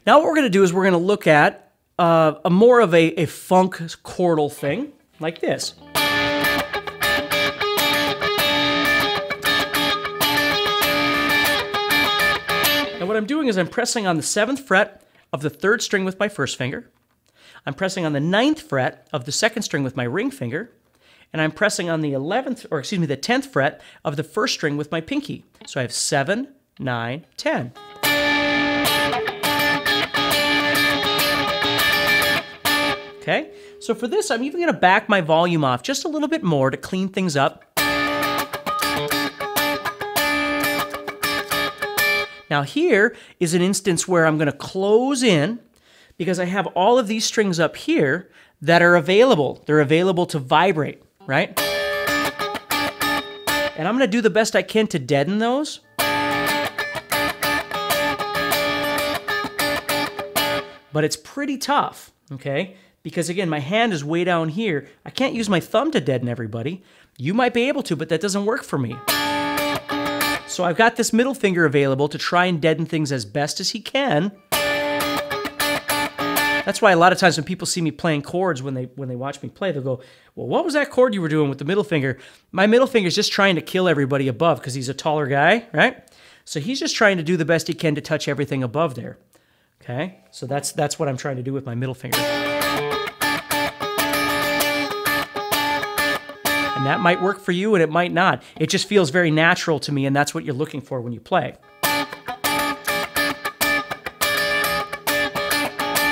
Now what we're going to do is we're going to look at a more of a funk chordal thing, like this. And what I'm doing is I'm pressing on the 7th fret of the 3rd string with my first finger. I'm pressing on the 9th fret of the 2nd string with my ring finger. And I'm pressing on the 10th fret of the 1st string with my pinky. So I have 7, 9, 10. Okay, so for this, I'm even going to back my volume off just a little bit more to clean things up. Now here is an instance where I'm going to close in because I have all of these strings up here that are available. They're available to vibrate, right? And I'm going to do the best I can to deaden those. But it's pretty tough, okay? Because again, my hand is way down here. I can't use my thumb to deaden everybody. You might be able to, but that doesn't work for me. So I've got this middle finger available to try and deaden things as best as he can. That's why a lot of times when people see me playing chords, when they watch me play, they'll go, well, what was that chord you were doing with the middle finger? My middle finger is just trying to kill everybody above because he's a taller guy, right? So he's just trying to do the best he can to touch everything above there. Okay? So that's what I'm trying to do with my middle finger. And that might work for you and it might not. It just feels very natural to me, and that's what you're looking for when you play.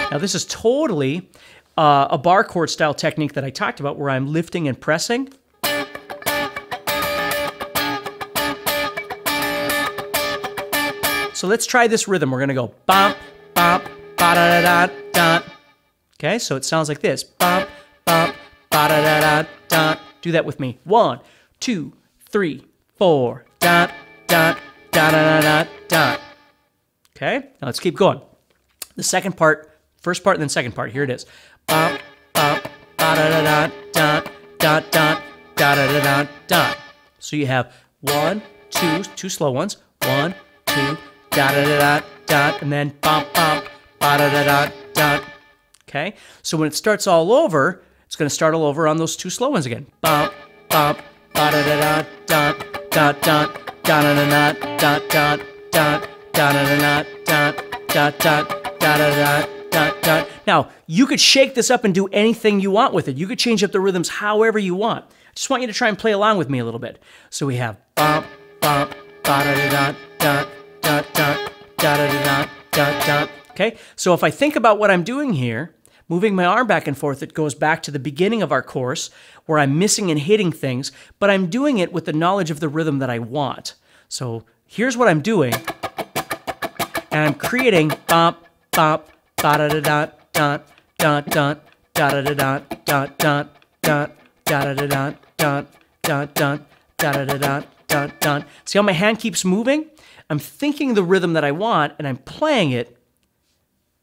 Now this is totally a bar chord style technique that I talked about where I'm lifting and pressing. So let's try this rhythm. We're going to go bump, bump, ba-da-da-da-da. Okay, so it sounds like this. Bump, bump, ba-da-da-da-da. Do that with me. 1, 2, 3, 4. Da, da, da, da, da, da. Okay, now let's keep going. The second part, first part and then second part. Here it is. Bump, bump, ba da da da da da da da da da. So you have 1, 2, 2 slow ones. 1, 2, da da da da da, and then bump, bump, ba da da da da. Okay, so when it starts all over, it's going to start all over on those 2 slow ones again. Bump, bump, ba da da da da da da da da da da da da da da da da da. Now, you could shake this up and do anything you want with it. You could change up the rhythms however you want. I just want you to try and play along with me a little bit. So we have bump, bump, ba da da da da da da da da da. Okay, so if I think about what I'm doing here, moving my arm back and forth, it goes back to the beginning of our course where I'm missing and hitting things, but I'm doing it with the knowledge of the rhythm that I want. So here's what I'm doing. And I'm creating bump, bump, ba-da-da-da-da, da-da, da-da-da-da, da-da, da-da, da-da-da-da, da-da, da-da-da-da, da-da. See how my hand keeps moving? I'm thinking the rhythm that I want, and I'm playing it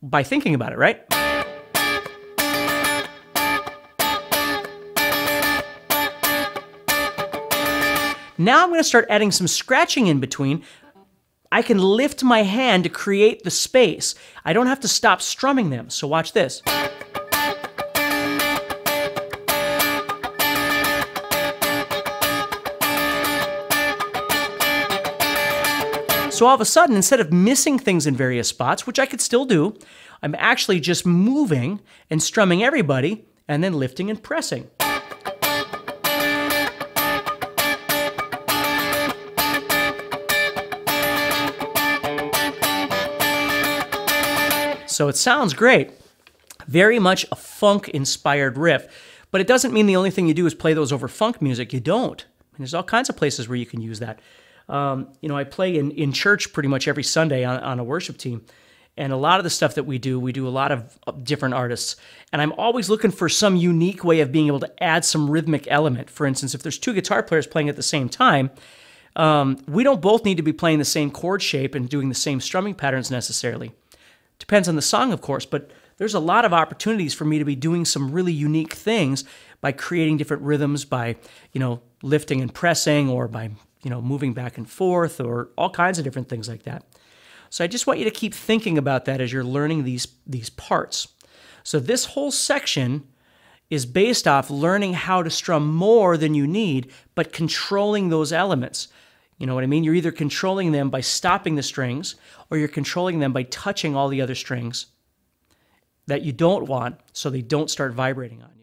by thinking about it, right? Now I'm going to start adding some scratching in between. I can lift my hand to create the space. I don't have to stop strumming them, so watch this. So all of a sudden, instead of missing things in various spots, which I could still do, I'm actually just moving and strumming everybody and then lifting and pressing. So it sounds great. Very much a funk-inspired riff. But it doesn't mean the only thing you do is play those over funk music. You don't. And there's all kinds of places where you can use that. You know, I play in church pretty much every Sunday on a worship team. And a lot of the stuff that we do a lot of different artists. And I'm always looking for some unique way of being able to add some rhythmic element. For instance, if there's 2 guitar players playing at the same time, we don't both need to be playing the same chord shape and doing the same strumming patterns necessarily. Depends on the song, of course, but there's a lot of opportunities for me to be doing some really unique things by creating different rhythms, by, you know, lifting and pressing, or by, you know, moving back and forth, or all kinds of different things like that. So I just want you to keep thinking about that as you're learning these parts. So this whole section is based off learning how to strum more than you need, but controlling those elements. You know what I mean? You're either controlling them by stopping the strings, or you're controlling them by touching all the other strings that you don't want so they don't start vibrating on you.